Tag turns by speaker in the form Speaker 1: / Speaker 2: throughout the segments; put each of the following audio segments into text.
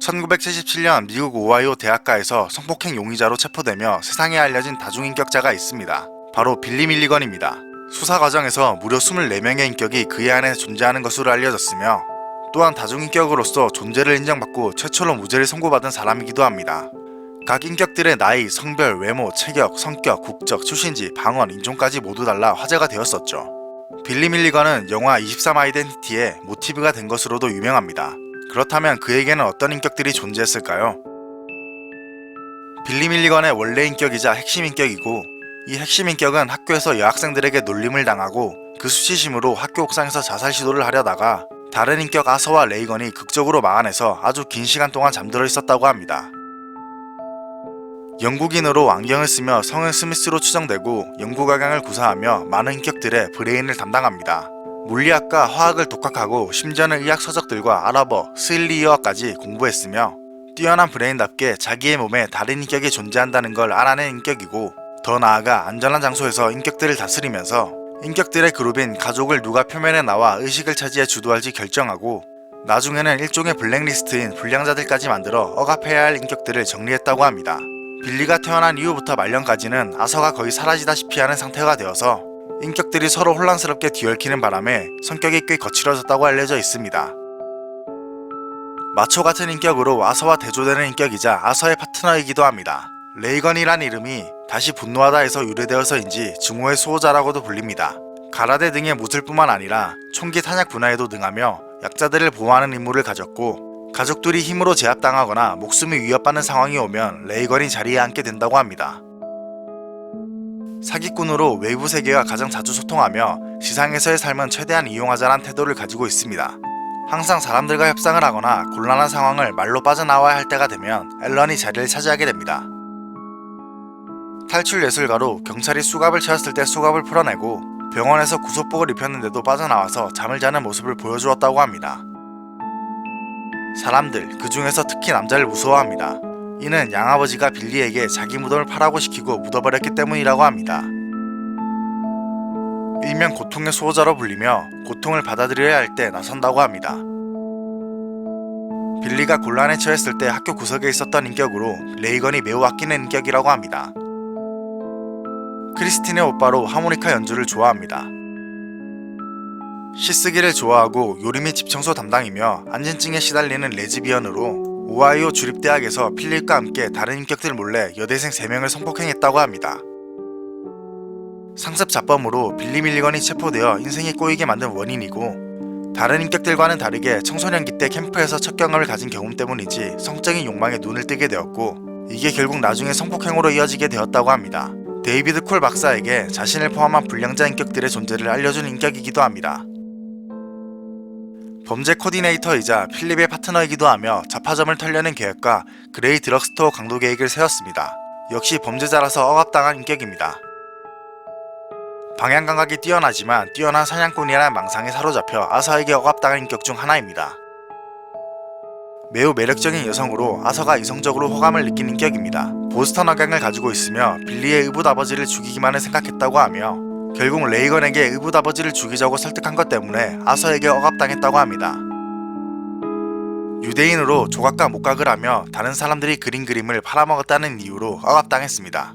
Speaker 1: 1977년 미국 오하이오 대학가에서 성폭행 용의자로 체포되며 세상에 알려진 다중인격자가 있습니다. 바로 빌리 밀리건입니다. 수사 과정에서 무려 24명의 인격이 그의 안에 존재하는 것으로 알려졌으며 또한 다중인격으로서 존재를 인정받고 최초로 무죄를 선고받은 사람이기도 합니다. 각 인격들의 나이, 성별, 외모, 체격, 성격, 국적, 출신지, 방언, 인종까지 모두 달라 화제가 되었었죠. 빌리 밀리건은 영화 23 아이덴티티의 모티브가 된 것으로도 유명합니다. 그렇다면 그에게는 어떤 인격들이 존재했을까요? 빌리 밀리건의 원래 인격이자 핵심 인격이고, 이 핵심 인격은 학교에서 여학생들에게 놀림을 당하고 그 수치심으로 학교 옥상에서 자살 시도를 하려다가 다른 인격 아서와 레이건이 극적으로 막아내서 아주 긴 시간 동안 잠들어 있었다고 합니다. 영국인으로 안경을 쓰며 성은 스미스로 추정되고 연구과강을 구사하며 많은 인격들의 브레인을 담당합니다. 물리학과 화학을 독학하고 심지어는 의학 서적들과 아랍어, 스일리어까지 공부했으며 뛰어난 브레인답게 자기의 몸에 다른 인격이 존재한다는 걸 알아낸 인격이고, 더 나아가 안전한 장소에서 인격들을 다스리면서 인격들의 그룹인 가족을 누가 표면에 나와 의식을 차지해 주도할지 결정하고 나중에는 일종의 블랙리스트인 불량자들까지 만들어 억압해야 할 인격들을 정리했다고 합니다. 빌리가 태어난 이후부터 말년까지는 아서가 거의 사라지다시피 하는 상태가 되어서 인격들이 서로 혼란스럽게 뒤얽히는 바람에 성격이 꽤 거칠어졌다고 알려져 있습니다. 마초 같은 인격으로 아서와 대조되는 인격이자 아서의 파트너이기도 합니다. 레이건이란 이름이 다시 분노하다 에서 유래되어서인지 증오의 수호자라고도 불립니다. 가라데 등의 무술뿐만 아니라 총기 탄약 분야에도 능하며 약자들을 보호하는 임무를 가졌고, 가족들이 힘으로 제압당하거나 목숨이 위협받는 상황이 오면 레이건이 자리에 앉게 된다고 합니다. 사기꾼으로 외부 세계와 가장 자주 소통하며 지상에서의 삶은 최대한 이용하자는 태도를 가지고 있습니다. 항상 사람들과 협상을 하거나 곤란한 상황을 말로 빠져나와야 할 때가 되면 앨런이 자리를 차지하게 됩니다. 탈출 예술가로 경찰이 수갑을 채웠을 때 수갑을 풀어내고 병원에서 구속복을 입혔는데도 빠져나와서 잠을 자는 모습을 보여주었다고 합니다. 사람들, 그 중에서 특히 남자를 무서워합니다. 이는 양아버지가 빌리에게 자기 무덤을 파라고 시키고 묻어버렸기 때문이라고 합니다. 일명 고통의 수호자로 불리며 고통을 받아들여야 할 때 나선다고 합니다. 빌리가 곤란에 처했을 때 학교 구석에 있었던 인격으로 레이건이 매우 아끼는 인격이라고 합니다. 크리스틴의 오빠로 하모니카 연주를 좋아합니다. 시 쓰기를 좋아하고 요리 및 집청소 담당이며 안진증에 시달리는 레즈비언으로 오하이오 주립대학에서 필립과 함께 다른 인격들 몰래 여대생 3명을 성폭행했다고 합니다. 상습 자범으로 빌리 밀리건이 체포되어 인생이 꼬이게 만든 원인이고, 다른 인격들과는 다르게 청소년기 때 캠프에서 첫 경험을 가진 경험 때문이지 성적인 욕망에 눈을 뜨게 되었고, 이게 결국 나중에 성폭행으로 이어지게 되었다고 합니다. 데이비드 콜 박사에게 자신을 포함한 불량자 인격들의 존재를 알려준 인격이기도 합니다. 범죄 코디네이터이자 필립의 파트너이기도 하며 잡화점을 털려는 계획과 그레이 드럭스토어 강도 계획을 세웠습니다. 역시 범죄자라서 억압당한 인격입니다. 방향 감각이 뛰어나지만 뛰어난 사냥꾼이라는 망상에 사로잡혀 아서에게 억압당한 인격 중 하나입니다. 매우 매력적인 여성으로 아서가 이성적으로 호감을 느낀 인격입니다. 보스턴 억양을 가지고 있으며 빌리의 의붓아버지를 죽이기만을 생각했다고 하며 결국 레이건에게 의붓아버지를 죽이자고 설득한 것 때문에 아서에게 억압당했다고 합니다. 유대인으로 조각과 목각을 하며 다른 사람들이 그린 그림을 팔아먹었다는 이유로 억압당했습니다.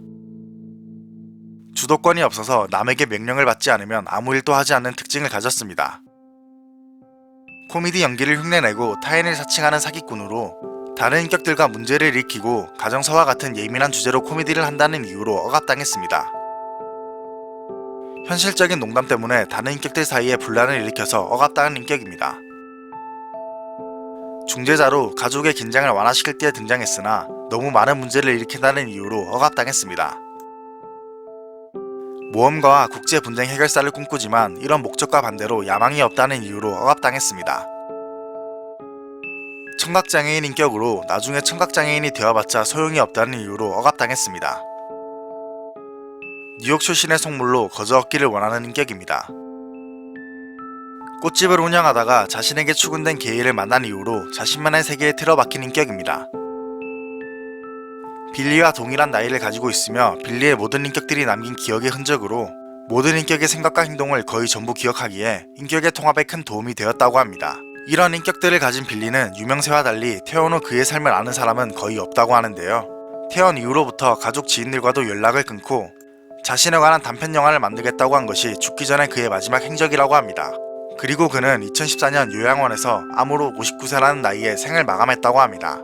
Speaker 1: 주도권이 없어서 남에게 명령을 받지 않으면 아무 일도 하지 않는 특징을 가졌습니다. 코미디 연기를 흉내내고 타인을 사칭하는 사기꾼으로 다른 인격들과 문제를 일으키고 가정사와 같은 예민한 주제로 코미디를 한다는 이유로 억압당했습니다. 현실적인 농담 때문에 다른 인격들 사이에 분란을 일으켜서 억압당한 인격입니다. 중재자로 가족의 긴장을 완화시킬 때 등장했으나 너무 많은 문제를 일으킨다는 이유로 억압당했습니다. 모험가와 국제 분쟁 해결사를 꿈꾸지만 이런 목적과 반대로 야망이 없다는 이유로 억압당했습니다. 청각장애인 인격으로 나중에 청각장애인이 되어봤자 소용이 없다는 이유로 억압당했습니다. 뉴욕 출신의 속물로 거저 얻기를 원하는 인격입니다. 꽃집을 운영하다가 자신에게 추근된 게이를 만난 이후로 자신만의 세계에 틀어박힌 인격입니다. 빌리와 동일한 나이를 가지고 있으며 빌리의 모든 인격들이 남긴 기억의 흔적으로 모든 인격의 생각과 행동을 거의 전부 기억하기에 인격의 통합에 큰 도움이 되었다고 합니다. 이런 인격들을 가진 빌리는 유명세와 달리 태어난 후 그의 삶을 아는 사람은 거의 없다고 하는데요. 태어난 이후로부터 가족 지인들과도 연락을 끊고 자신에 관한 단편 영화를 만들겠다고 한 것이 죽기 전에 그의 마지막 행적이라고 합니다. 그리고 그는 2014년 요양원에서 암으로 59세라는 나이에 생을 마감했다고 합니다.